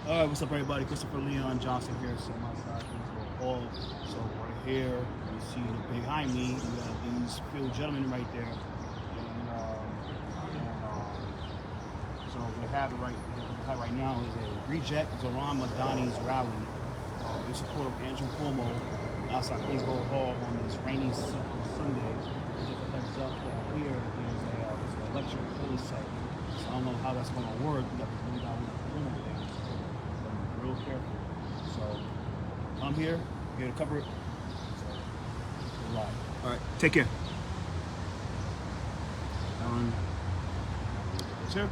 All right, what's up, everybody? Christopher Leon Johnson here. So my side things go all. So right here, you see behind me, you got these few gentlemen right there, so what we have right now is a reject Zohran Mamdani's rally in support of Andrew Cuomo outside Queensboro Hall on this rainy Sunday. Just a heads up that here is an election polling site. So I don't know how that's going to work. We got this new guy with the Cuomo thing. So I'm real careful. So I'm here to cover it. So we're live. All right, take care. Sure.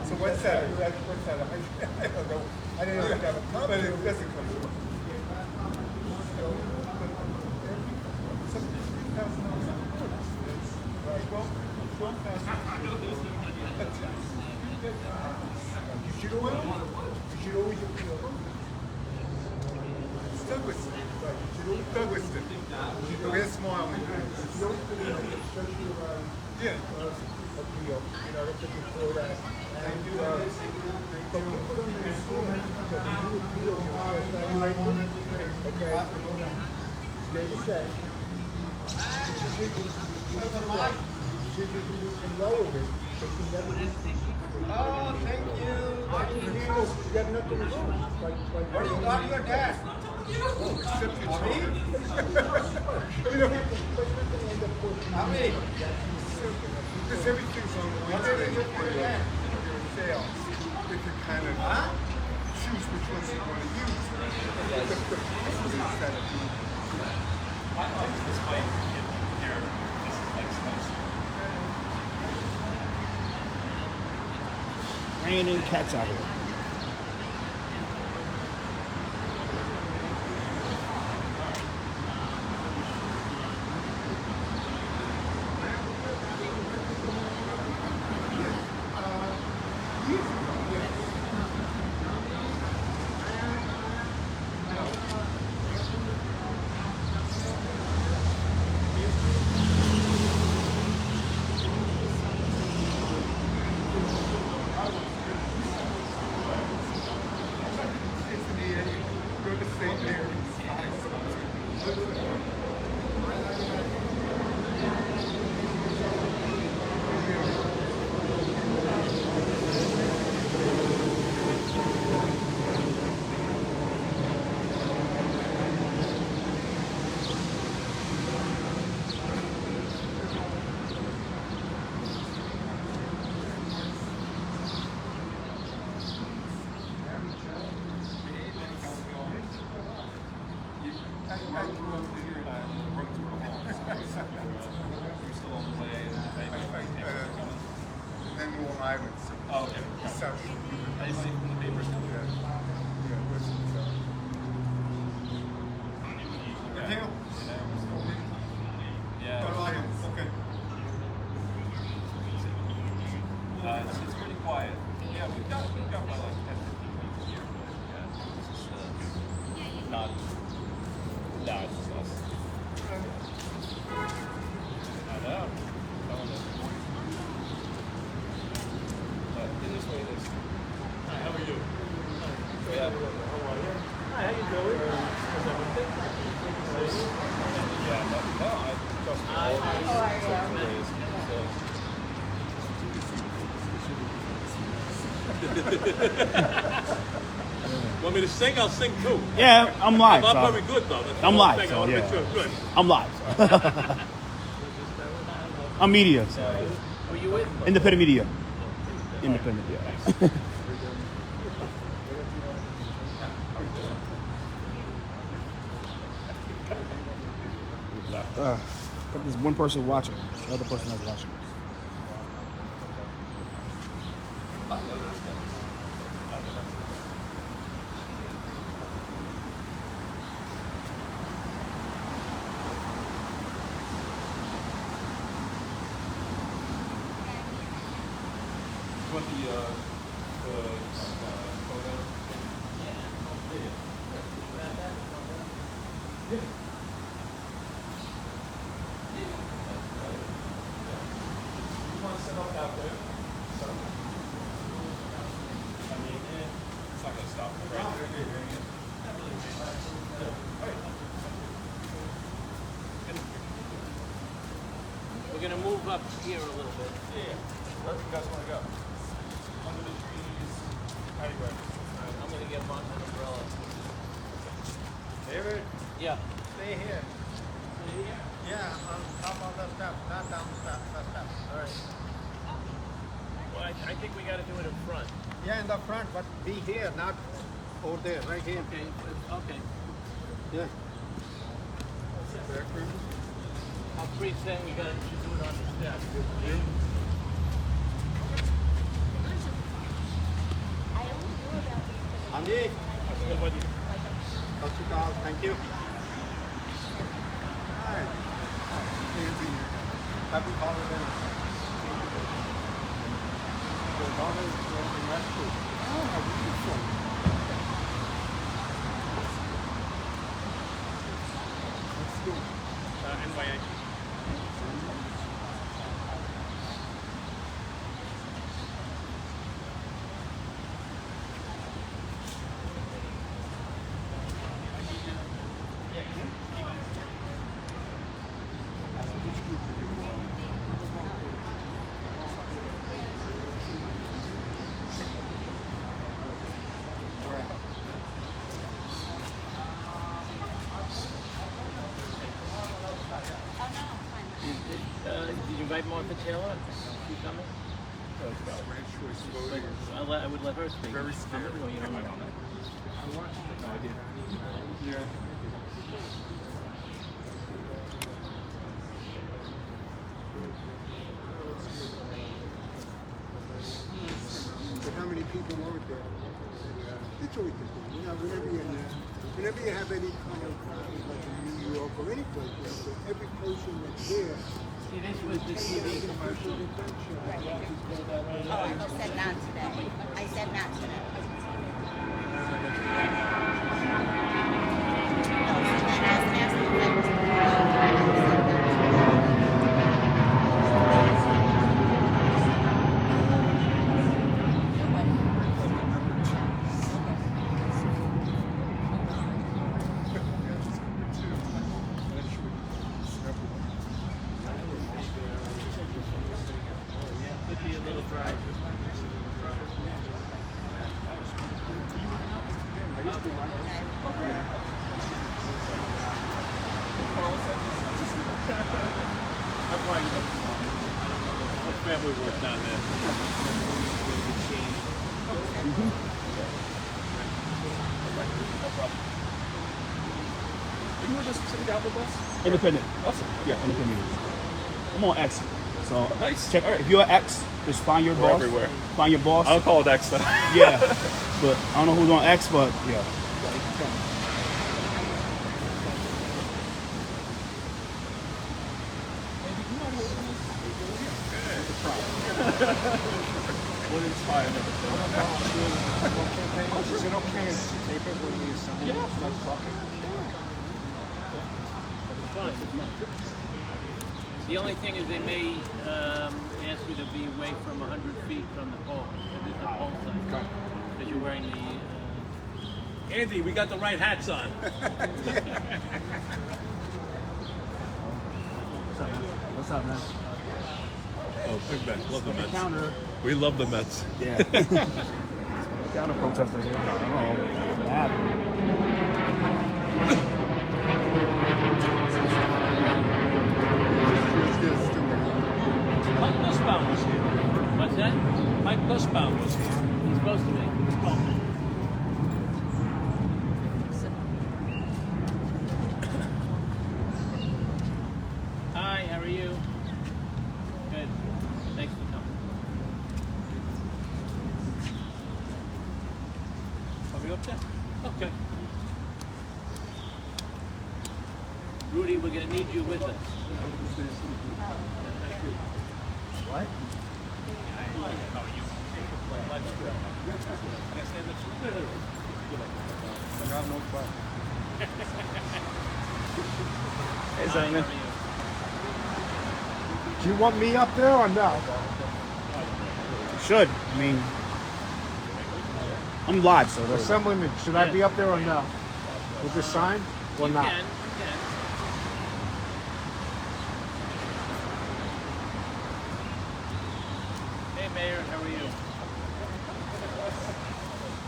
So what's that? What's that? I don't know. I didn't know that. But it doesn't come through. You should always Douglas. Douglaston. The way smile. Yeah. Appeal, they're looking for that. And but people don't understand that when you appeal your first amendment, okay, they say, you can lower it, but you never Oh, thank you. You got nothing to do. What do you got your desk? How many? Because everything's on the internet for sale. You can kind of choose which ones you want to use. The prices instead of Raining cats out here. Oh, okay. I see from the papers. Yeah. Okay. It's pretty quiet. Yeah, we've got about like 10, 15 people here. Yeah, this is not. No, it's just us. I know. But in this way, it is. Hi, how are you? Yeah. How are you? Hi, how you doing? How's everything? Yeah, but no, I trust all these ways. So. Want me to sing? I'll sing too. Yeah, I'm live. I'm not So very good though. That's the I'm whole live, thing. so I want to yeah. make sure I'm good. I'm live. So. I'm media. So. Who you with? Independent media. Independent, yeah. Got this one person watching, the other person that's watching. Want the photo? You want to set up out there? I mean, it's not going to stop. We're gonna move up here a little bit. Yeah. Where do you guys want to go? Under the trees. Anyway. I'm gonna get my umbrella. David, Yeah. stay here. Yeah, on top of the steps, not down the steps. All right. Well, I think we gotta do it in front. Yeah, in the front, but be here, not over there, right here. Okay. Okay. Yeah. I'm pretty saying we gotta do it on the steps. Andy. Thank you. Hi. Happy holiday. Your daughter is going to rescue. Oh, how beautiful. Let's go. NYA. Did you invite Martha Taylor? She coming? I would let her speak. Very scared. Oh, you don't know. Yeah. But how many people were there? It's always the same. You know, whenever you have any kind of like in New York or any place, you know, every person that's there. See, this was the TV commercial. Oh, I said not today. I said not today. Could be a little dry. I'm fine. My family works down there. Are you with us sitting down with us? Independent. Awesome. Yeah, independent. I'm on X. So Nice. check. If you're X, just find your We're boss. everywhere. Find your boss. I'll call it X then. Yeah, but I don't know who's on X, but yeah. What inspired Is it okay to tape it when we assemble and start talking? The only thing is they may ask you to be away from 100 feet from the pole. There's a pole sign. Because you're wearing the... Andy, we got the right hats on. What's up, man? Oh, big Mets. Love the Mets. Counter. We love the Mets. Yeah. counter protester here. I don't know what happened. Mike Nussbaum was here. What's that? Mike Nussbaum was here. He's supposed to be. Hi, how are you? Good. Thanks for coming. Are we up there? Okay. Rudy, we're going to need you with us. What? Hey, Simon. Do you want me up there or no? Should. I mean, I'm live, so that's Assemblyman, should I be up there or no? With the sign or You not? can. Hey, Mayor, how are you?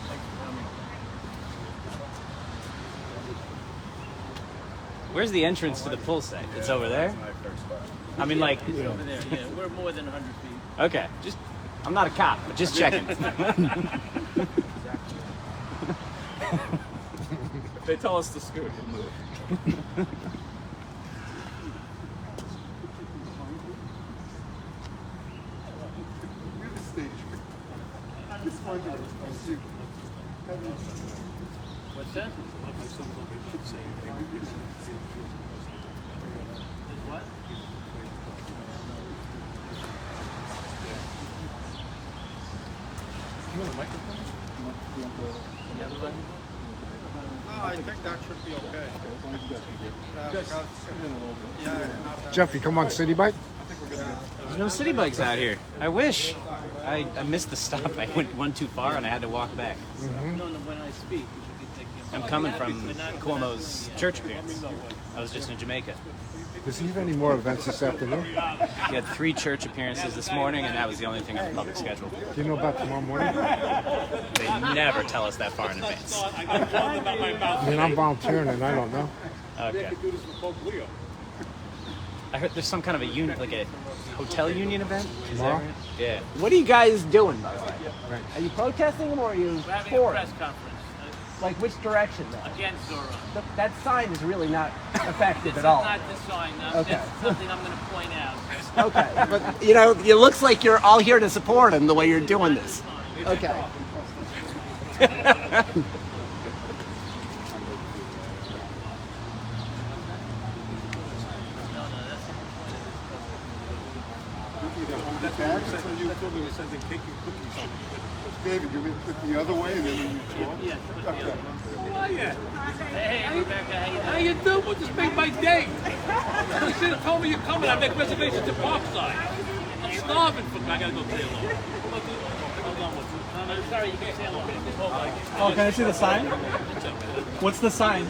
Thanks for coming. Where's the entrance to the pool site? It's over there? I mean, like... It's over there, yeah. We're more than 100 feet. Okay, just... I'm not a cop, but just checking. If they tell us to scoot, we'll move. What's that? What? I think that should be okay. Jeffy, come on, City Bike. There's no city bikes out here. I wish. I missed the stop. I went one too far and I had to walk back. No, when I speak, you should be taking. I'm coming from Cuomo's church appearance. I was just in Jamaica. Does he have any more events this afternoon? He had 3 church appearances this morning, and that was the only thing on the public schedule. Do you know about tomorrow morning? They never tell us that far in advance. I mean, I'm volunteering and I don't know. Okay. I heard there's some kind of a union, like a hotel union event. Is that Tomorrow? right? Yeah. What are you guys doing, by the way? Are you protesting or are you We're having a for press it? conference Like which direction, though? against Zohran. That sign is really not effective This at all. is not the sign. Okay. This is something I'm going to point out. Okay, but you know, it looks like you're all here to support him the way you're doing this. Okay. David, you mean put the other way and then you talk? Yes, put the other one. How are you? Hey, Rebecca, how How you doing? Well, just make my day. You should have told me you're coming. I make reservations at Parkside. I'm starving for. I gotta go play along. Hold on, I'm sorry, you can say hello. Oh, can I see the sign? What's the sign?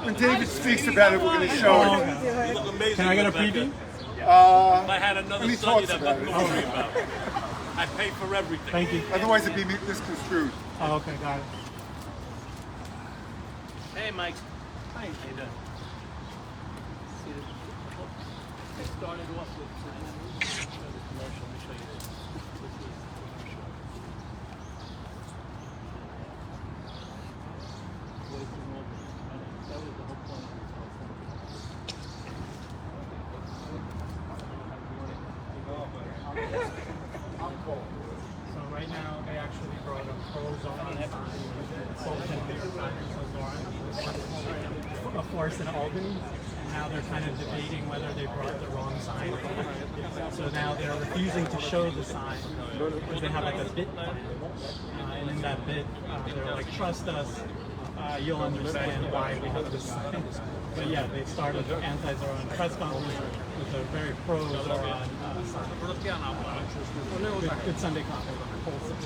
When David speaks about it, we're going to show it. You look amazing. Can I get a Rebecca. preview? If I had another when he son, you'd talks have about nothing it. to worry about. I pay for everything. Thank you. Otherwise, it'd be misconstrued. Oh, okay, got it. Hey, Mike. Hi. How you doing? I started off with the commercial. Let me show you this. This is the commercial. Wasting all this money. That was the whole point of this whole thing. So right now, they actually brought a pro-Zohran sign, a force in Albany, and now they're kind of debating whether they brought the wrong sign. So now they're refusing to show the sign because they have like a bid plan. And in that bid, they're like, trust us, you'll understand why we have this sign. But yeah, they started the anti-Zohran press conference with a very pro-Zohran sign. Good Sunday conference. Wholesome.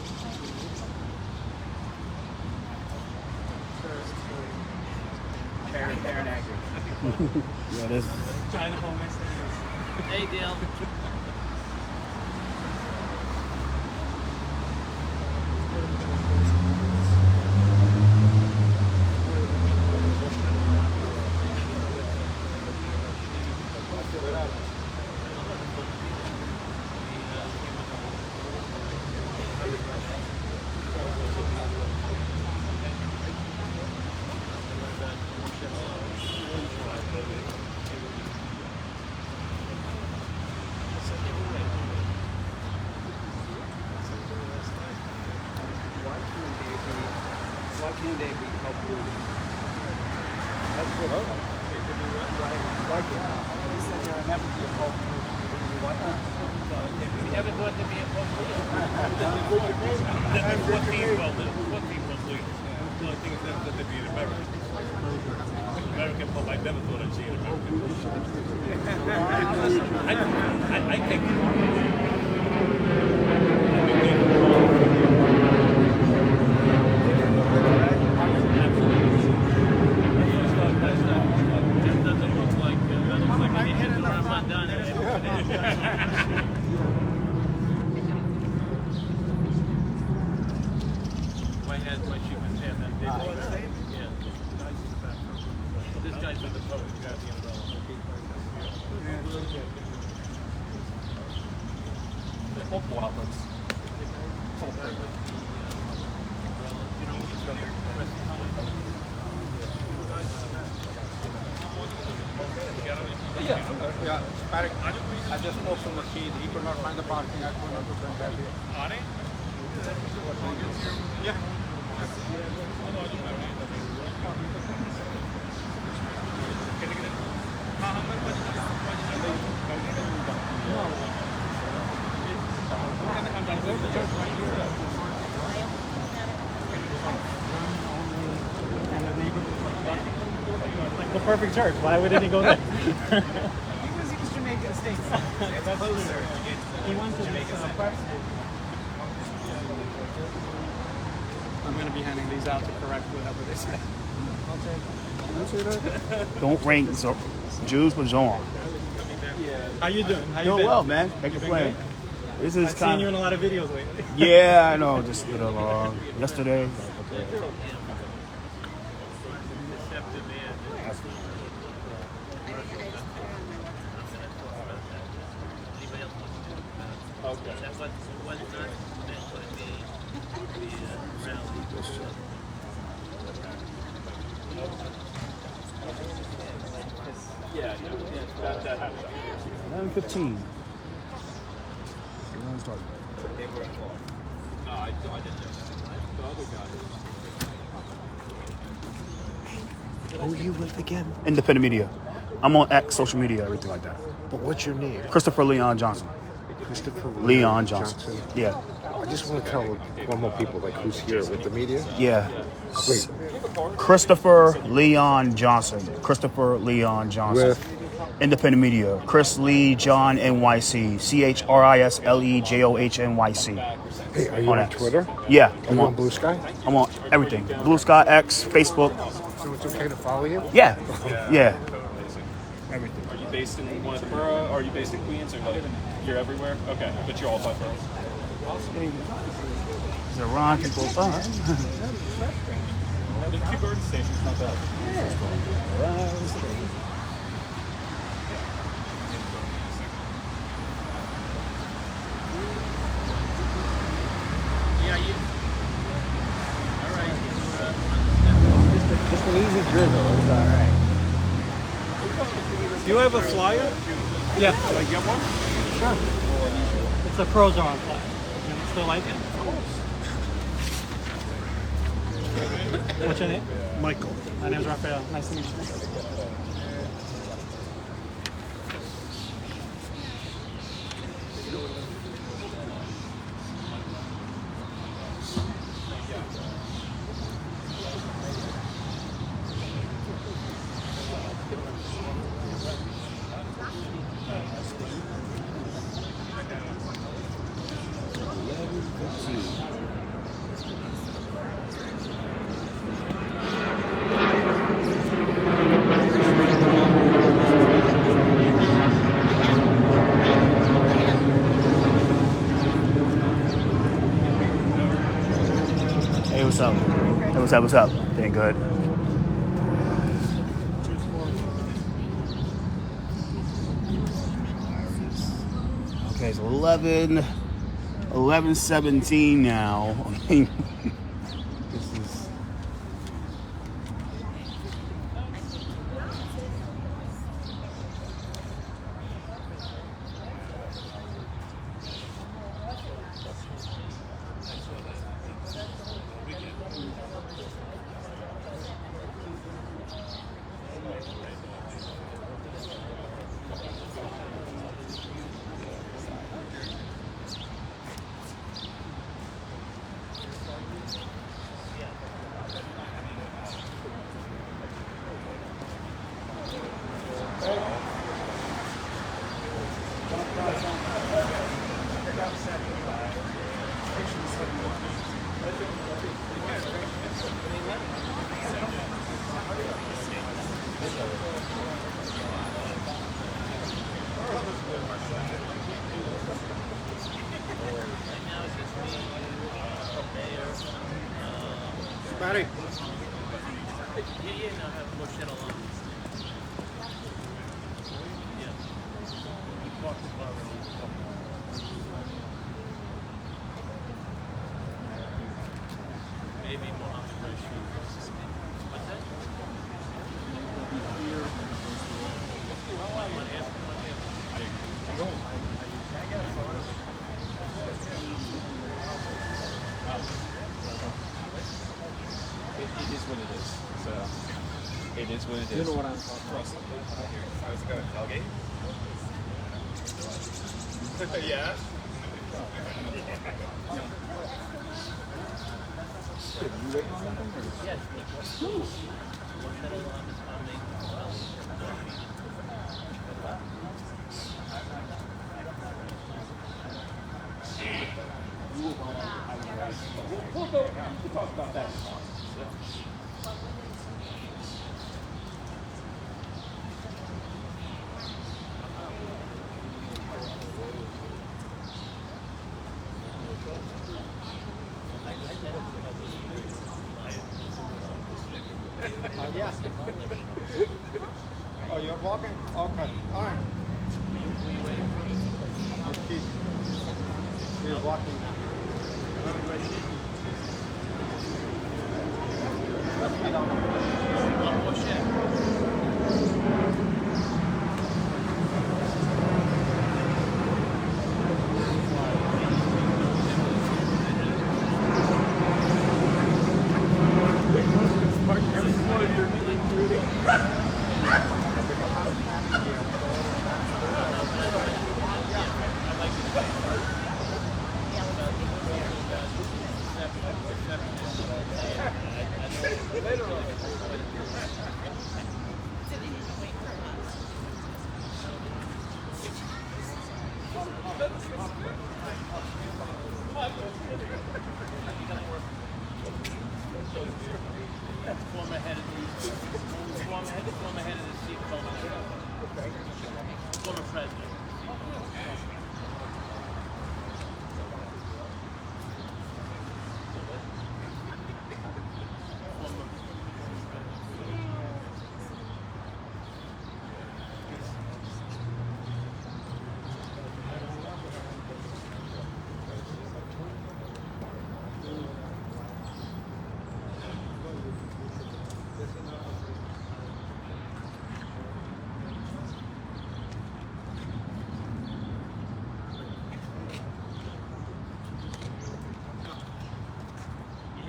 Fair and accurate. yeah, this. Trying to hold my standards. Hey, Dale. Why can't they be helped with it? That's what I like it. He said there will never be a help with it. Why not? We never thought there'd be a post. That's what team well did. What team was leading? The only thing is that they'd be an American. American pub, I never thought I'd see an American. I think. Just doesn't look like anything Zohran Mamdani. My sheep is there, that did. Yeah. This guy's with the poet. He's got the umbrella. Multiple outlets. Yeah, Parik, I just spoke to Machine. He could not find the parking. I could not do that here. Are they? Yeah. Like the perfect church. Why wouldn't he go there? Because he was Jamaican State. It's closer. He went to this prep school. I'm going to be handing these out to correct whatever they say. Don't rank Jews with Zohran. How you doing? How you Doing been? well, man. Can't complain. This is I've seen kind you in of. a lot of videos lately. Yeah, I know. Just did a yesterday. Deceptive man. Anybody else want to? Okay. That was not meant to be rally. Yeah, that happened. 11:15. No, I didn't know. The other guy. Who are you with again? Independent media. I'm on X, social media, everything like that. But what's your name? Christopher Leon Johnson. Christopher Leon Johnson. Yeah. I just want to tell one more people like who's here with the media. Yeah. Wait, Christopher Leon Johnson. Christopher Leon Johnson. with Independent media. Chris Lee John NYC. CHRISLEJOHNYC. hey, are you on Twitter? Yeah. Are you on Blue Sky? I'm on everything. Blue Sky, X, Facebook. So it's okay to follow you? Yeah. Yeah. Are you based in one of the borough? Or are you based in Queens? Or like you're everywhere? Okay, but you're all 5 boroughs. Zohran can go far. There's 2 garden stations, not bad. Yeah, you. All right. Just an easy drizzle. It's all right. Do you have a flyer? Yeah. Can I get one? Sure. It's a pros are on flyer. You still like it? What's your name? Michael. My name's Raphael. Nice to meet you. Hey, what's up? Hey, what's up? What's up? Doing good. Okay, so 11:17 now. I mean, this is. Barry. Yeah, no, I have more channel on. Yeah. We talked about it. Maybe Mohammed Rashid. What's that? Well, I want to ask him what he It is what it is. So it is what it is. You know what I'm talking about. I was going to tailgate. Yeah. We'll talk about that. Yeah. Oh, you're walking? Okay. All right. Okay. We're walking. Former president.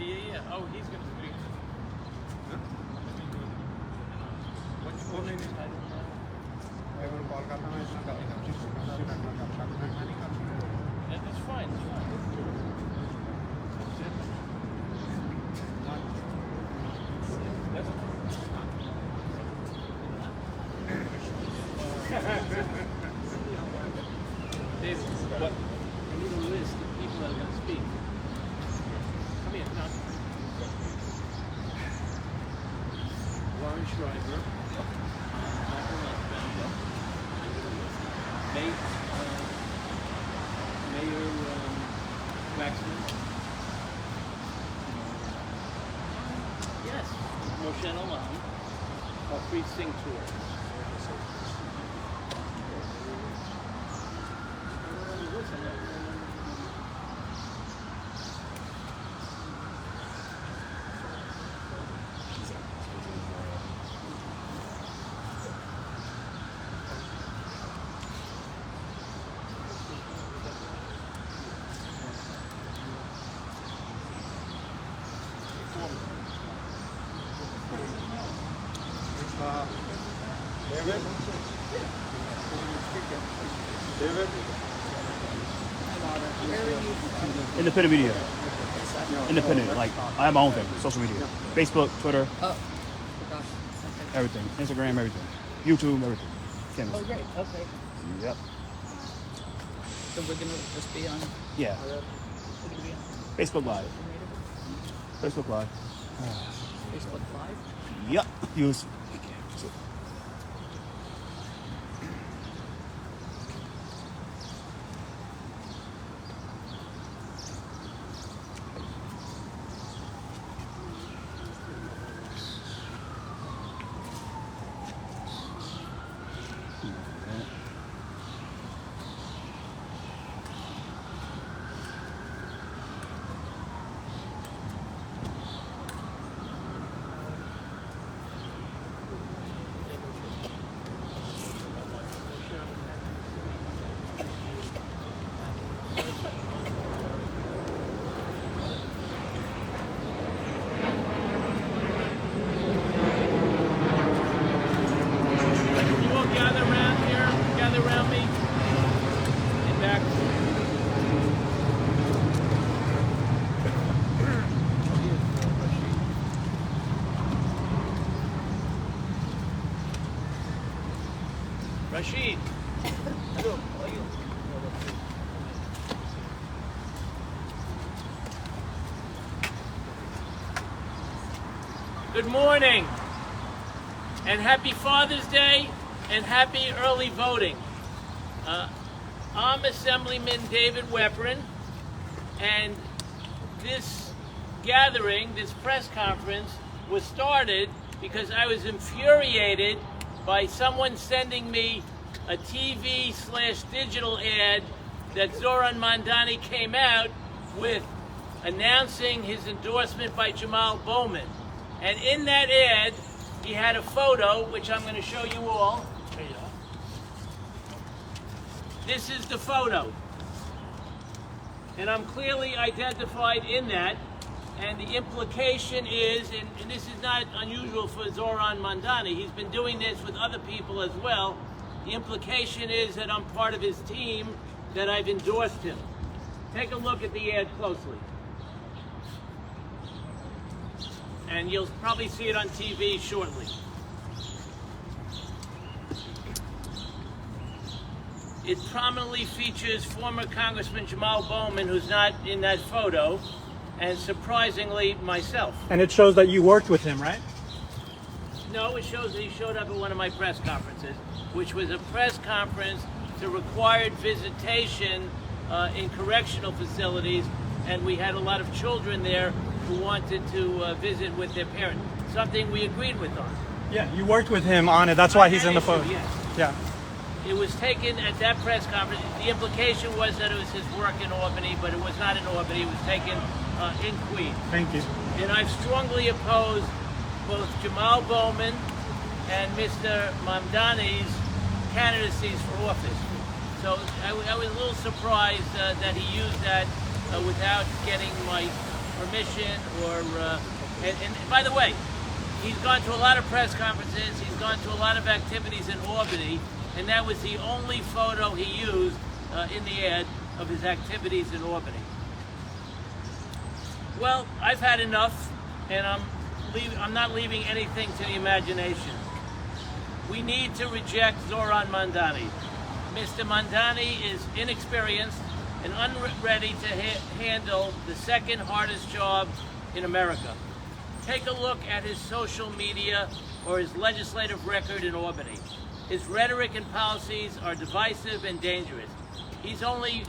Yeah. Oh, he's going to be. That's fine. David, what? I need a list of people that are going to speak. Come here, come. Warren Schreiber, Michael Lundgren, Mayor Waxman. Yes, Moshe Olam, our free sing tour. David? David? Independent media. independent. Like I have my own thing, social media, Facebook, Twitter, Oh, gosh. Okay. everything, Instagram, everything, YouTube, everything. Canvas. Oh, great. Okay. Yep. So we're gonna just be on. Yeah. We're gonna be on Facebook Live. Facebook Live. Facebook Live. Yep. Use. You all gather around here, gather around me. And back. Rashid. Good morning, and happy Father's Day, and happy early voting. I'm Assemblyman David Weprin, and this gathering, this press conference, was started because I was infuriated by someone sending me a TV/digital ad that Zohran Mamdani came out with announcing his endorsement by Jamal Bowman. And in that ad, he had a photo, which I'm going to show you all. This is the photo. And I'm clearly identified in that. And the implication is, and this is not unusual for Zohran Mamdani, he's been doing this with other people as well. The implication is that I'm part of his team, that I've endorsed him. Take a look at the ad closely. And you'll probably see it on TV shortly. It prominently features former Congressman Jamal Bowman, who's not in that photo, and surprisingly, myself. And it shows that you worked with him, right? No, it shows that he showed up at one of my press conferences, which was a press conference to required visitation in correctional facilities, and we had a lot of children there who wanted to visit with their parents, something we agreed with on. Yeah, you worked with him on it. That's why he's in the photo. Yes. Yeah. It was taken at that press conference. The implication was that it was his work in Albany, but it was not in Albany. It was taken in Queens. Thank you. And I've strongly opposed both Jamal Bowman and Mr. Mamdani's candidacies for office. So I was a little surprised that he used that without getting my permission or... and by the way, he's gone to a lot of press conferences, he's gone to a lot of activities in Albany, and that was the only photo he used in the ad of his activities in Albany. Well, I've had enough, and I'm not leaving anything to the imagination. We need to reject Zohran Mamdani. Mr. Mandani is inexperienced and unready to handle the second hardest job in America. Take a look at his social media or his legislative record in Albany. His rhetoric and policies are divisive and dangerous. He's only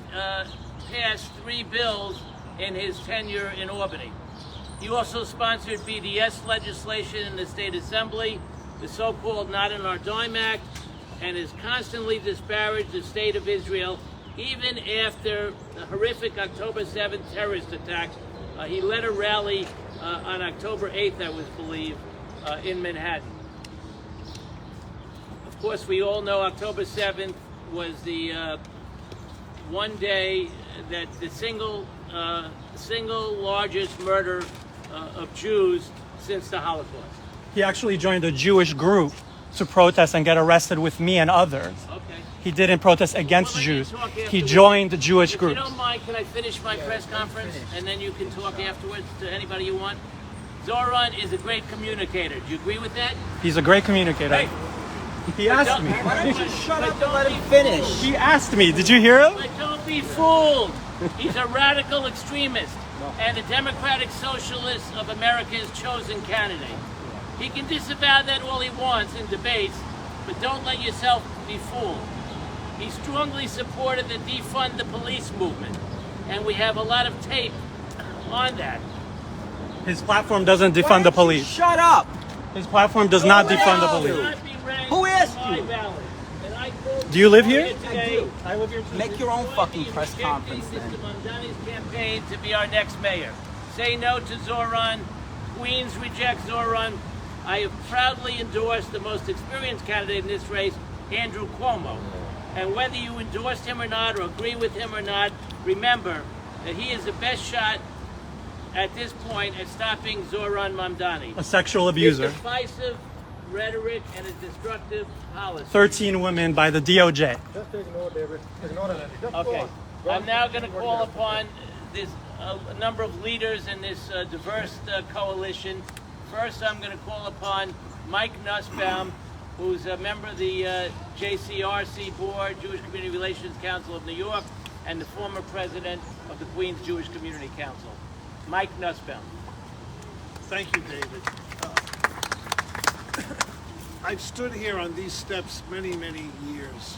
passed 3 bills in his tenure in Albany. He also sponsored BDS legislation in the State Assembly, the so-called Not in Our Dime Act, and has constantly disparaged the State of Israel, even after the horrific October 7th terrorist attack. He led a rally on October 8th, I was believe, in Manhattan. Of course, we all know October 7th was the one day that the single largest murder of Jews since the Holocaust. He actually joined a Jewish group to protest and get arrested with me and others. Okay. He didn't protest against Well, let me Jews. talk He afterwards. joined the Jewish If groups. you don't mind, can I finish my press conference and then you can talk afterwards to anybody you want? Zohran is a great communicator. Do you agree with that? He's a great communicator. Hey. He asked me. Why don't you shut up and let him finish. He asked me. Did you hear him? But don't be fooled. He's a radical extremist and the Democratic Socialist of America's chosen candidate. He can disavow that all he wants in debates, but don't let yourself be fooled. He strongly supported the defund the police movement, and we have a lot of tape on that. His platform doesn't defund the police. Shut up. His platform does not defund the police. Who asked you? Do you live here? I live here. Make your own fucking press conference Mr. then. Mandani's campaign to be our next mayor. Say no to Zohran. Queens reject Zohran. I have proudly endorsed the most experienced candidate in this race, Andrew Cuomo. And whether you endorsed him or not, or agree with him or not, remember that he is the best shot at this point at stopping Zohran Mamdani. A sexual His abuser. divisive rhetoric and his destructive policy. 13 women by the DOJ. Just ignore David. Ignore that. Just go Okay, on. Go I'm on. now going to call upon this a number of leaders in this diverse coalition. First, I'm going to call upon Mike Nussbaum, who's a member of the JCRC Board, Jewish Community Relations Council of New York, and the former president of the Queens Jewish Community Council. Mike Nussbaum. Thank you, David. I've stood here on these steps many, many years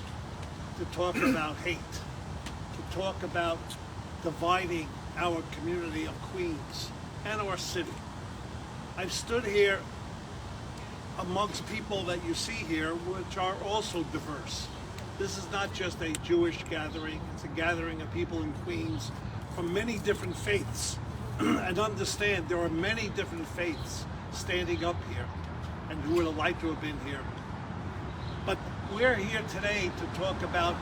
to talk about hate, to talk about dividing our community of Queens and our city. I've stood here amongst people that you see here, which are also diverse. This is not just a Jewish gathering, it's a gathering of people in Queens from many different faiths. And understand there are many different faiths standing up here and who would have liked to have been here. But we're here today to talk about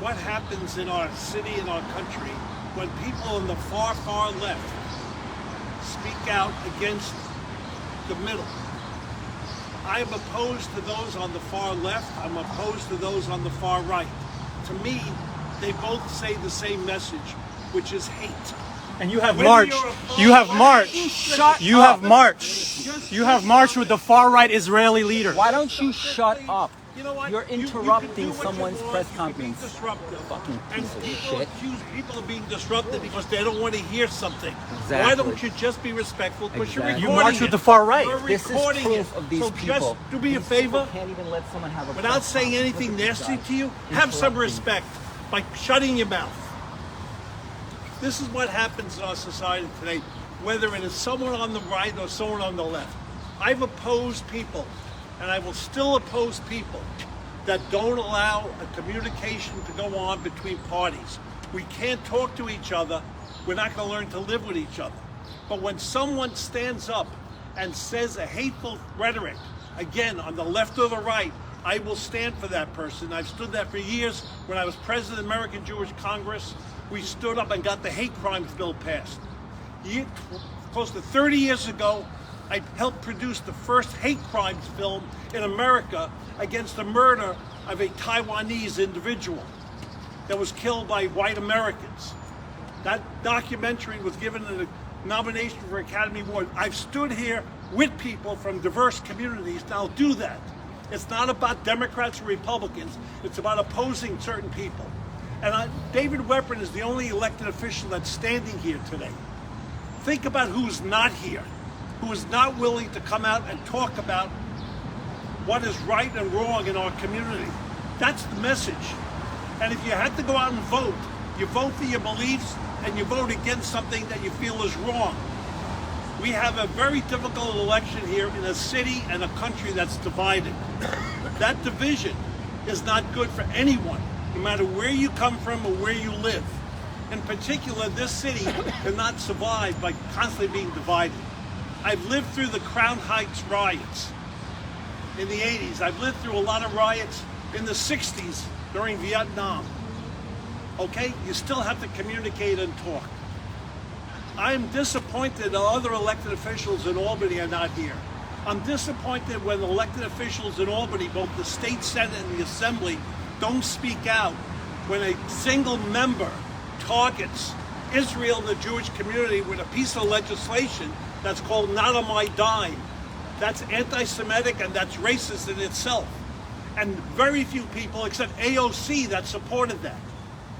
what happens in our city and our country when people in the far, far left speak out against the middle. I am opposed to those on the far left. I'm opposed to those on the far right. To me, they both say the same message, which is hate. And you have Whether marched. you're opposed- You have marched. Shut You up. have marched. You have marched with the far right Israeli leader. Why don't you shut up? You know what? You're You can interrupting do what you someone's want. press You can be conference. disruptive. Fucking And piece of people shit. accuse people of being disruptive because they don't want to hear something. Why Exactly. don't you just be respectful because you're Exactly. You recording march with it. the far right. You're This is recording proof it. of these so people. just do me a These people favor. can't even let someone have a Without press saying conference. anything Look at this nasty guy. to you, have some Interrupting. respect by shutting your mouth. This is what happens in our society today, whether it is someone on the right or someone on the left. I've opposed people, and I will still oppose people that don't allow a communication to go on between parties. We can't talk to each other. We're not going to learn to live with each other. But when someone stands up and says a hateful rhetoric, again, on the left or the right, I will stand for that person. I've stood that for years. When I was president of the American Jewish Congress, we stood up and got the hate crimes bill passed. Close to 30 years ago, I helped produce the first hate crimes film in America against the murder of a Taiwanese individual that was killed by white Americans. That documentary was given a nomination for Academy Award. I've stood here with people from diverse communities, and I'll do that. It's not about Democrats or Republicans. It's about opposing certain people. And David Weprin is the only elected official that's standing here today. Think about who's not here, who is not willing to come out and talk about what is right and wrong in our community. That's the message. And if you had to go out and vote, you vote for your beliefs and you vote against something that you feel is wrong. We have a very difficult election here in a city and a country that's divided. That division is not good for anyone, no matter where you come from or where you live. In particular, this city cannot survive by constantly being divided. I've lived through the Crown Heights riots in the 80s. I've lived through a lot of riots in the 60s during Vietnam. Okay? You still have to communicate and talk. I'm disappointed that other elected officials in Albany are not here. I'm disappointed when elected officials in Albany, both the state senate and the assembly, don't speak out when a single member targets Israel and the Jewish community with a piece of legislation that's called Not on My Dime. That's anti-Semitic and that's racist in itself. And very few people, except AOC, that supported that.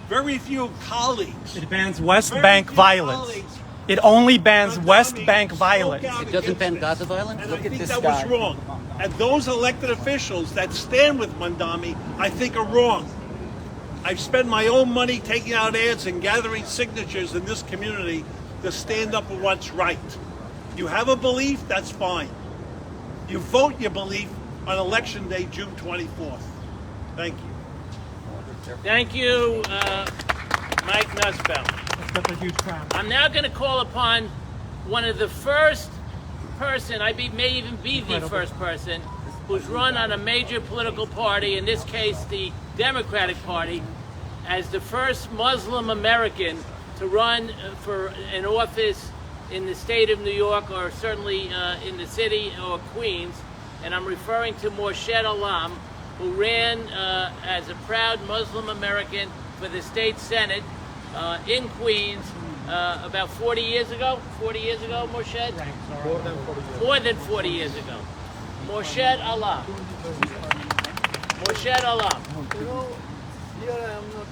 Very few colleagues. It bans West Bank violence. It only bans West Bank violence. It doesn't ban Gaza violence? And Look I at think this that guy. was wrong. And those elected officials that stand with Mandani, I think are wrong. I've spent my own money taking out ads and gathering signatures in this community to stand up for what's right. You have a belief, that's fine. You vote your belief on Election Day, June 24th. Thank you. Thank you, Mike Nussbaum. That's a huge crowd. I'm now going to call upon one of the first person, may even be the first person, who's run on a major political party, in this case the Democratic Party, as the first Muslim American to run for an office in the state of New York, or certainly in the city or Queens. And I'm referring to Morshed Alam, who ran as a proud Muslim American for the state Senate in Queens about 40 years ago. 40 years ago, Morshed? More than 40 years. More than 40 years ago. Morshed Alam. Morshed Alam. You know, here I am not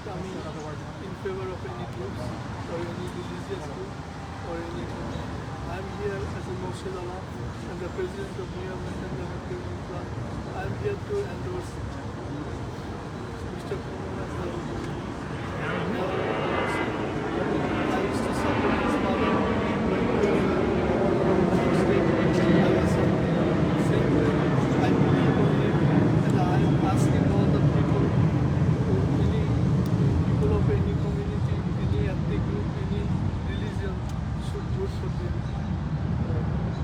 coming in favor of any groups or any religious group or anything. I'm here as a Morshed Alam and the president of New York and the Plan. I'm here to endorse Mr. Kumo as the I used to support his father when he was state. I was saying I believe in him and I am asking all the people, any people of any community, any ethnic group, any religion should vote for them.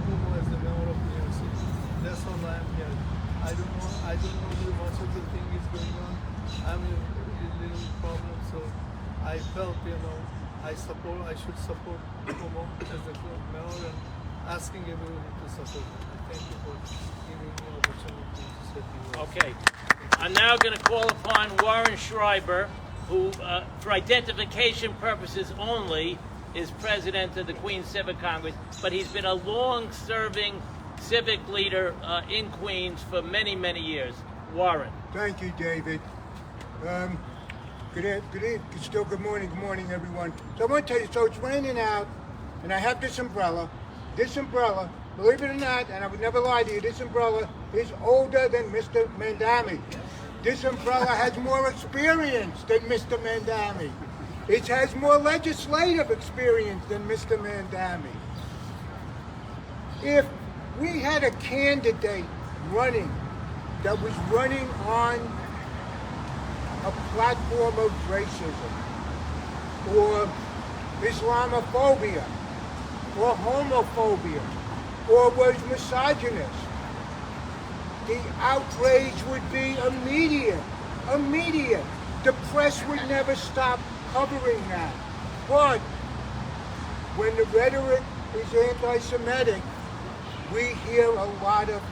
Kumo as the mayor of New York City. That's all I am here. I don't know how much of the thing is going on. I'm in a little problem, so I felt, I should support Kumo as the mayor and asking everyone to support him. Thank you for giving me the opportunity to say the words. Okay. I'm now going to call upon Warren Schreiber, who, for identification purposes only, is president of the Queens Civic Congress, but he's been a long-serving civic leader in Queens for many, many years. Warren. Thank you, David. Good morning, everyone. So I want to tell you, so it's raining out, and I have this umbrella. This umbrella, believe it or not, and I would never lie to you, this umbrella is older than Mr. Mandani. This umbrella has more experience than Mr. Mandani. It has more legislative experience than Mr. Mandani. If we had a candidate running that was running on a platform of racism or Islamophobia or homophobia or was misogynist, the outrage would be immediate. The press would never stop covering that. But when the rhetoric is anti-Semitic, we hear a lot of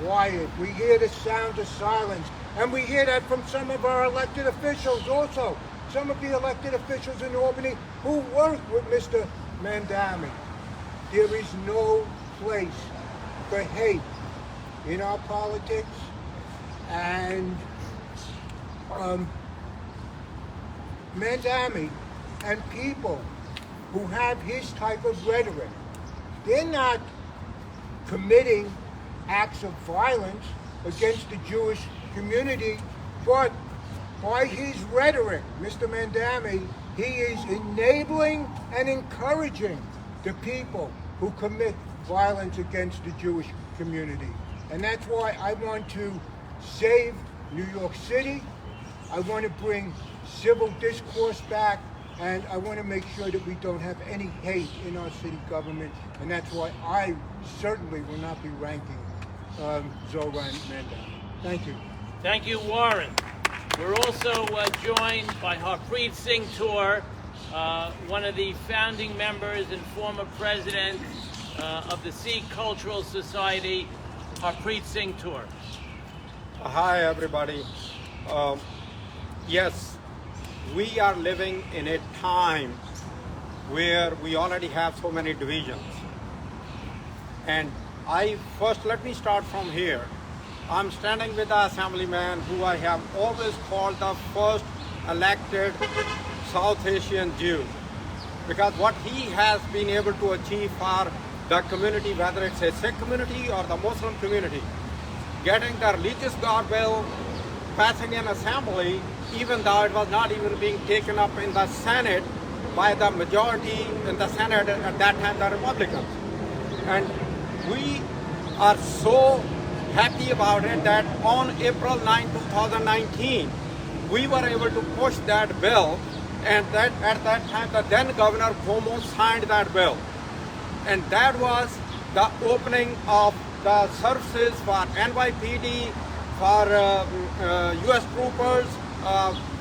quiet. We hear the sound of silence. And we hear that from some of our elected officials also. Some of the elected officials in Albany who work with Mr. Mandani. There is no place for hate in our politics. And Mandani and people who have his type of rhetoric, they're not committing acts of violence against the Jewish community, but by his rhetoric, Mr. Mandani, he is enabling and encouraging the people who commit violence against the Jewish community. And that's why I want to save New York City. I want to bring civil discourse back, and I want to make sure that we don't have any hate in our city government. And that's why I certainly will not be ranking Zohran Mamdani. Thank you. Thank you, Warren. We're also joined by Harpreet Singh Tour, one of the founding members and former president of the Sikh Cultural Society, Harpreet Singh Tour. Hi, everybody. Yes, we are living in a time where we already have so many divisions. And let me start from here. I'm standing with the assemblyman who I have always called the first elected South Asian Jew, because what he has been able to achieve for the community, whether it's a Sikh community or the Muslim community, getting the religious guard bill, passing an assembly, even though it was not even being taken up in the Senate by the majority in the Senate at that time, the Republicans. And we are so happy about it that on April 9, 2019, we were able to push that bill, and that at that time the then Governor Cuomo signed that bill. And that was the opening of the services for NYPD, for US troopers,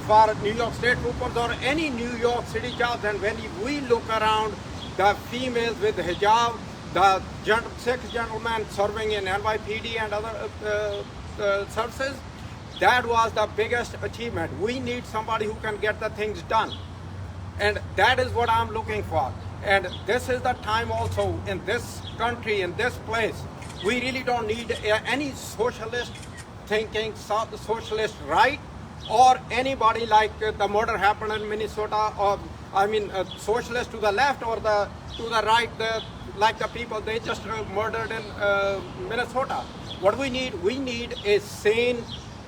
for New York State troopers, or any New York City jobs. And when we look around, the females with hijab, the Sikh gentlemen serving in NYPD and other services, that was the biggest achievement. We need somebody who can get the things done. And that is what I'm looking for. And this is the time also in this country, in this place, we really don't need any socialist thinking, socialist right, or anybody like the murder happened in Minnesota, or socialist to the left or to the right, like the people they just murdered in Minnesota. What we need a sane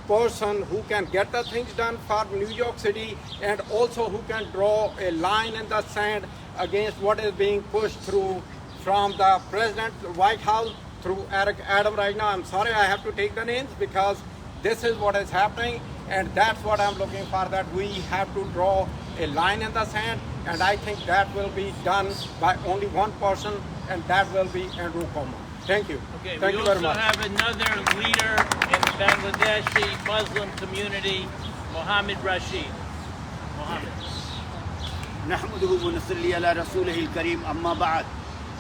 person who can get the things done for New York City, and also who can draw a line in the sand against what is being pushed through from the president, the White House, through Eric Adam right now. I'm sorry I have to take the names, because this is what is happening, and that's what I'm looking for, that we have to draw a line in the sand, and I think that will be done by only one person, and that will be Andrew Cuomo. Thank you. Okay, Thank you very much. We also have another leader in the Bangladeshi Muslim community, Mohammed Rashid. Mohammed. نحمده ونصلي على رسوله الكريم أما بعد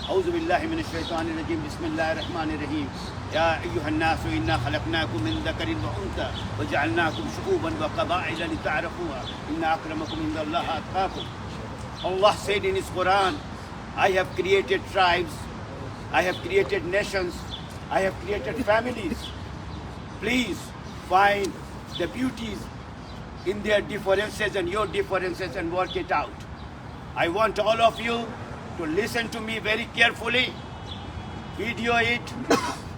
أعوذ بالله من الشيطان الرجيم بسم الله الرحمن الرحيم يا أيها الناس إنا خلقناكم من ذكر وأنثى وجعلناكم شعوبا وقبائل لتعرفوا إن أكرمكم عند الله أتقاكم. Allah said in His Quran, I have created tribes, I have created nations, I have created families. Please find the beauties in their differences and your differences and work it out. I want all of you to listen to me very carefully, video it,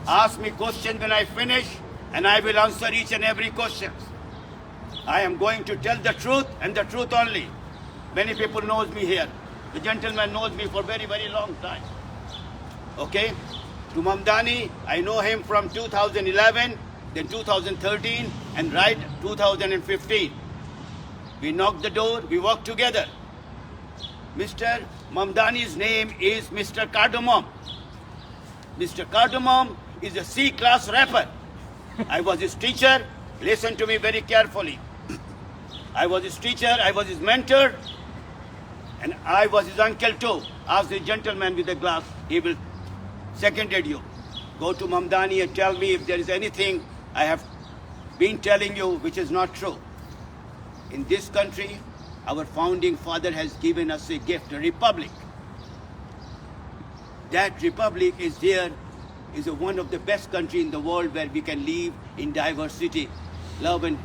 ask me questions when I finish, and I will answer each and every question. I am going to tell the truth and the truth only. Many people knows me here. The gentleman knows me for very, very long time. Okay? To Mamdani, I know him from 2011, then 2013, and right 2015. We knocked the door, we worked together. Mr. Mamdani's name is Mr. Cardamon. Mr. Cardamon is a C-class rapper. I was his teacher. Listen to me very carefully. I was his teacher, I was his mentor, and I was his uncle too. Ask the gentleman with the glass, he will seconded you. Go to Mamdani and tell me if there is anything I have been telling you which is not true. In this country, our founding father has given us a gift, a republic. That republic is one of the best countries in the world where we can live in diversity, love and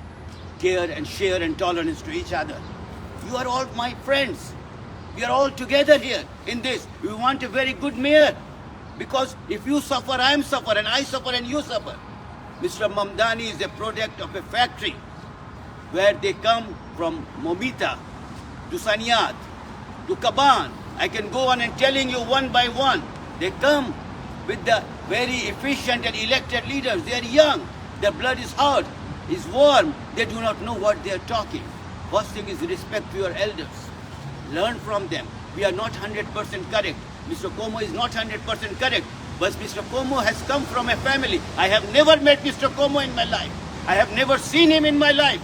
care and share and tolerance to each other. You are all my friends. We are all together here in this. We want a very good mayor, because if you suffer, I am suffer, and I suffer and you suffer. Mr. Mamdani is a product of a factory where they come from Momita to Saniat to Kaban. I can go on and telling you one by one. They come with the very efficient and elected leaders. They are young. Their blood is hot, is warm. They do not know what they are talking. First thing is respect to your elders. Learn from them. We are not 100% correct. Mr. Cuomo is not 100% correct. But Mr. Cuomo has come from a family. I have never met Mr. Cuomo in my life. I have never seen him in my life.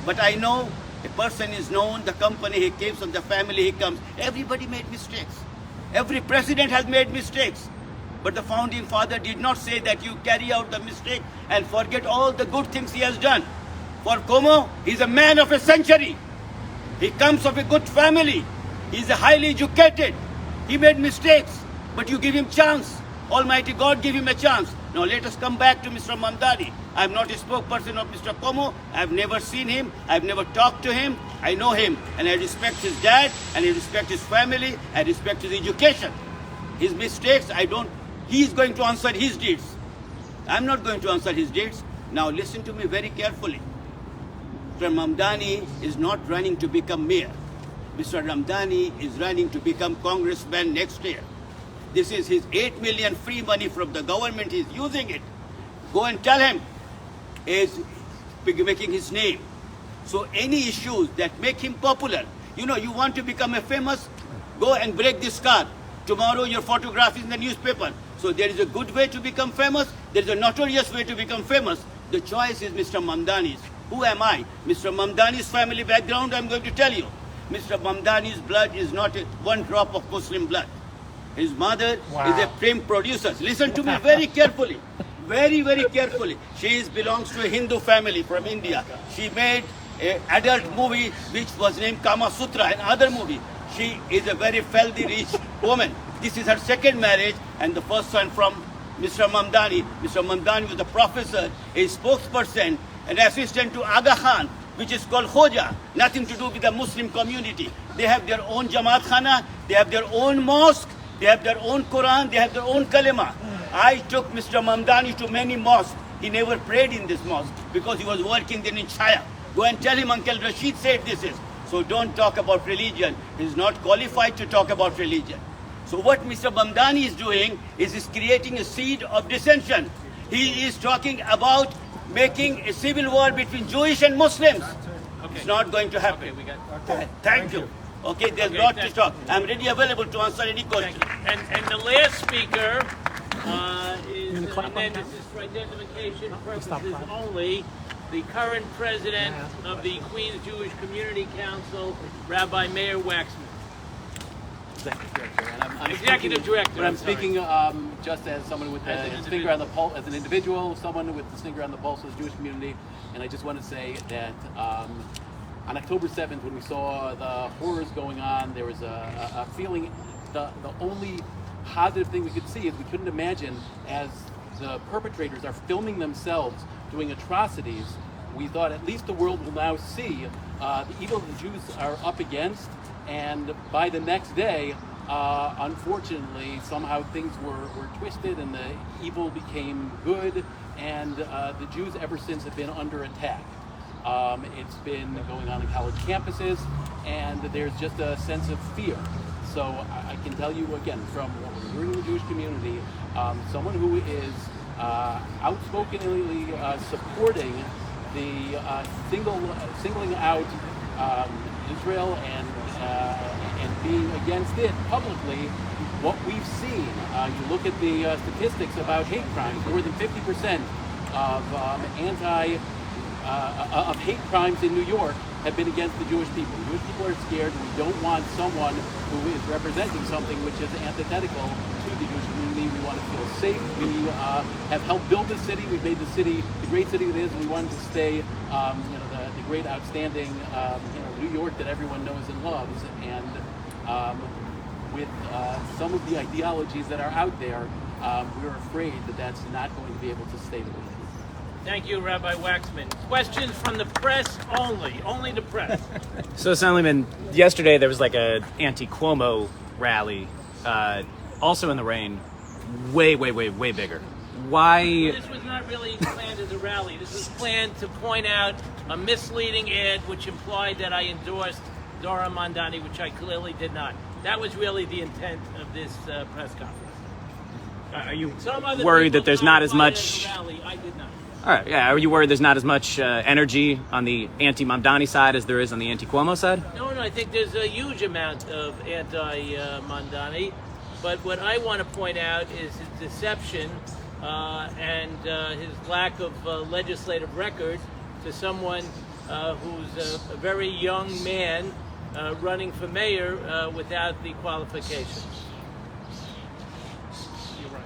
But I know a person is known, the company he came from, the family he comes. Everybody made mistakes. Every president has made mistakes. But the founding father did not say that you carry out the mistake and forget all the good things he has done. For Como, he's a man of a century. He comes of a good family. He's a highly educated. He made mistakes, but you give him chance. Almighty God give him a chance. Now let us come back to Mr. Mamdani. I'm not a spokesperson of Mr. Como. I've never seen him. I've never talked to him. I know him, and I respect his dad, and I respect his family, I respect his education. His mistakes, he's going to answer his deeds. I'm not going to answer his deeds. Now listen to me very carefully. Mr. Mamdani is not running to become mayor. Mr. Mamdani is running to become congressman next year. This is his 8 million free money from the government. He's using it. Go and tell him. Is making his name. So any issues that make him popular, you want to become a famous, go and break this car. Tomorrow your photograph is in the newspaper. So there is a good way to become famous. There is a notorious way to become famous. The choice is Mr. Mamdani's. Who am I? Mr. Mamdani's family background, I'm going to tell you. Mr. Mamdani's blood is not one drop of Muslim blood. His mother is a film producer. Listen to me very carefully. Very, very carefully. She belongs to a Hindu family from India. She made an adult movie which was named Kama Sutra, and other movie. She is a very wealthy, rich woman. This is her second marriage, and the first one from Mr. Mamdani. Mr. Mamdani was a professor, a spokesperson, an assistant to Aga Khan, which is called Khoja. Nothing to do with the Muslim community. They have their own Jamaat Khana, they have their own mosque, they have their own Quran, they have their own kalima. I took Mr. Mamdani to many mosques. He never prayed in this mosque because he was working in Chaya. Go and tell him Uncle Rashid said this is. So don't talk about religion. He's not qualified to talk about religion. So what Mr. Mamdani is doing is creating a seed of dissension. He is talking about making a civil war between Jewish and Muslims. Okay. It's not going to happen. Okay, we got. Okay. Thank you. Okay, there's a lot to talk. I'm ready, available to answer any question. And the last speaker is, and then this is for identification purposes only, the current president of the Queens Jewish Community Council, Rabbi Meir Waxman. Executive Director. And I'm Executive Director. But I'm speaking just as someone with his finger on the pulse, as an individual, someone with his finger on the pulse of the Jewish community. And I just want to say that on October 7th, when we saw the horrors going on, there was a feeling, the only positive thing we could see is we couldn't imagine, as the perpetrators are filming themselves doing atrocities, we thought at least the world will now see the evil the Jews are up against. And by the next day, unfortunately, somehow things were twisted and the evil became good, and the Jews ever since have been under attack. It's been going on in college campuses, and there's just a sense of fear. So I can tell you again, from we're in the Jewish community, someone who is outspokenly supporting the singling out Israel and being against it publicly. What we've seen, you look at the statistics about hate crimes, more than 50% of hate crimes in New York have been against the Jewish people. The Jewish people are scared. We don't want someone who is representing something which is antithetical to the Jewish community. We want to feel safe. We have helped build this city. We've made the city the great city it is. We want to stay, the great, outstanding, New York that everyone knows and loves. And with some of the ideologies that are out there, we're afraid that that's not going to be able to stay the way it is. Thank you, Rabbi Waxman. Questions from the press only the press. So, Assemblyman, yesterday there was like a anti-Cuomo rally, also in the rain, way bigger. Why? Well, this was not really planned as a rally. This was planned to point out a misleading ad which implied that I endorsed Zohran Mamdani, which I clearly did not. That was really the intent of this press conference. Are you worried that there's not as much? Rally, I did not. All right, yeah. Are you worried there's not as much energy on the anti-Mamdani side as there is on the anti-Cuomo side? No, I think there's a huge amount of anti-Mamdani. But what I want to point out is his deception and his lack of legislative record to someone who's a very young man running for mayor without the qualifications. You're right.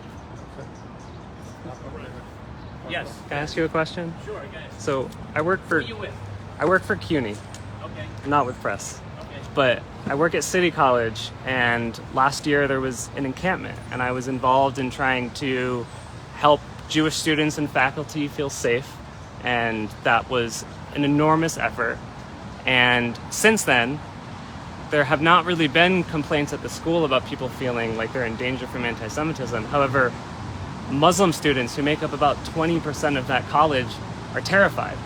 Yeah. Yes. Can I ask you a question? Sure, go ahead. So I work for Who are you with? I work for CUNY, Okay. not with press. Okay. But I work at City College, and last year there was an encampment, and I was involved in trying to help Jewish students and faculty feel safe, and that was an enormous effort. And since then, there have not really been complaints at the school about people feeling like they're in danger from anti-Semitism. However, Muslim students, who make up about 20% of that college, are terrified.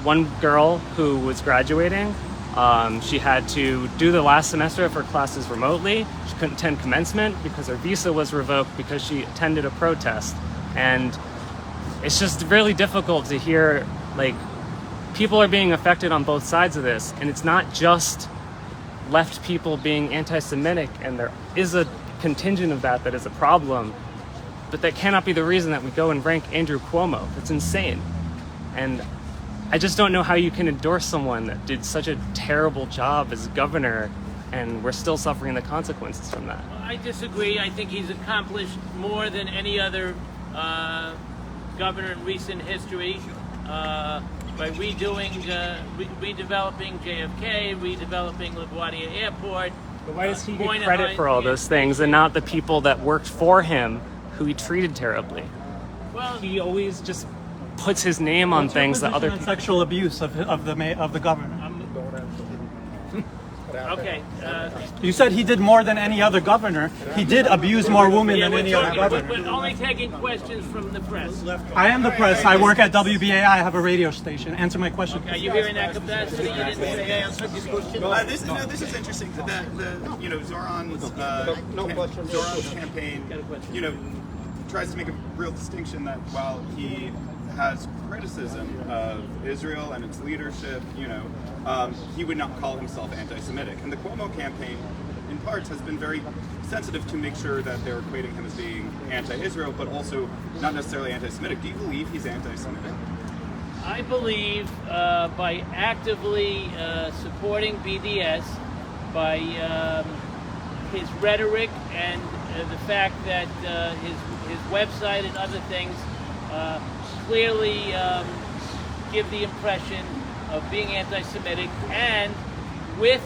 One girl who was graduating, she had to do the last semester of her classes remotely. She couldn't attend commencement because her visa was revoked because she attended a protest. And it's just really difficult to hear, like, people are being affected on both sides of this. And it's not just left people being anti-Semitic, and there is a contingent of that is a problem, but that cannot be the reason that we go and rank Andrew Cuomo. That's insane. And I just don't know how you can endorse someone that did such a terrible job as governor, and we're still suffering the consequences from that. I disagree. I think he's accomplished more than any other governor in recent history by redeveloping JFK, redeveloping LaGuardia Airport. But why does he get credit for all those things and not the people that worked for him who he treated terribly? Well, he always just puts his name on things that other people... Sexual abuse of the governor. Okay. You said he did more than any other governor. He did abuse more women than any other governor. We're only taking questions from the press. I am the press. I work at WBAI. I have a radio station. Answer my question. Are you here in that capacity? You didn't say answer this question. This is interesting. Zohran's campaign, tries to make a real distinction that while he has criticism of Israel and its leadership, he would not call himself anti-Semitic. And the Cuomo campaign, in parts, has been very sensitive to make sure that they're equating him as being anti-Israel, but also not necessarily anti-Semitic. Do you believe he's anti-Semitic? I believe by actively supporting BDS, by his rhetoric and the fact that his website and other things clearly give the impression of being anti-Semitic, and with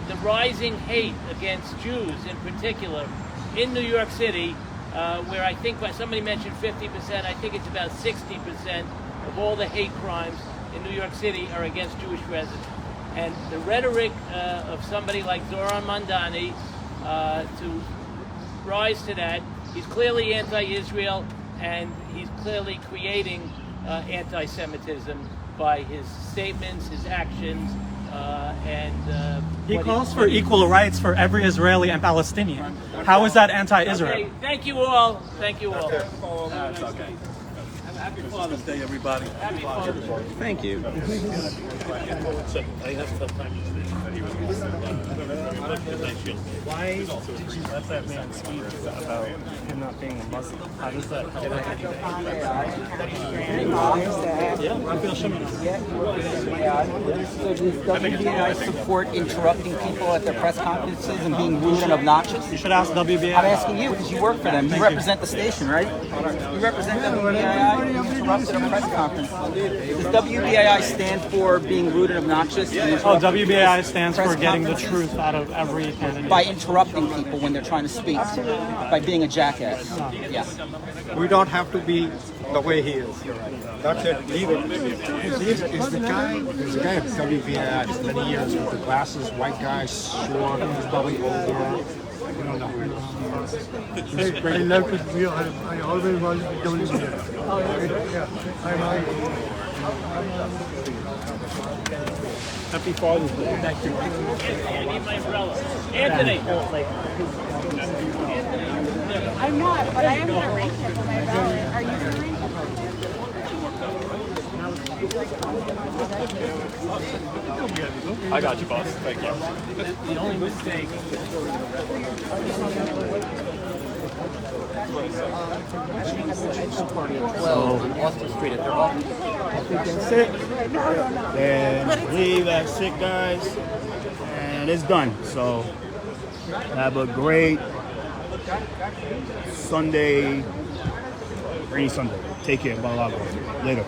the rising hate against Jews in particular in New York City, where I think somebody mentioned 50%, I think it's about 60% of all the hate crimes in New York City are against Jewish residents. And the rhetoric of somebody like Zohran Mamdani to rise to that, he's clearly anti-Israel, and he's clearly creating anti-Semitism by his statements, his actions, and he calls for equal rights for every Israeli and Palestinian. How is that anti-Israel? Okay, thank you all. Thank you all. It's okay. Happy Father's Day, everybody. Happy Father's Day. Thank you. Why did you let that man speak about him not being a Muslim? How does that help? So does WBAI support interrupting people at their press conferences and being rude and obnoxious? You should ask WBAI. I'm asking you because you work for them. You represent the station, right? You represent WBAI. You interrupted a press conference. Does WBAI stand for being rude and obnoxious? Oh, WBAI stands for getting the truth out of every candidate. By interrupting people when they're trying to speak. By being a jackass. Yes. We don't have to be the way he is. That's it. Leave it. Is the guy? There's a guy at WBAI for many years with the glasses, white guy, short, he's probably older. We don't know who he is. I love it. I always was WBAI. Happy Father's Day. Thank you. I need my umbrella. Anthony. I'm not, but I am going to rank it for my ballot. Are you going to rank it? I got you, boss. Thank you. The only mistake. On Austin Street at their office. That's it. Then leave that shit, guys. And it's done. So have a great Sunday Rainy Sunday. Take care. Bye. Later.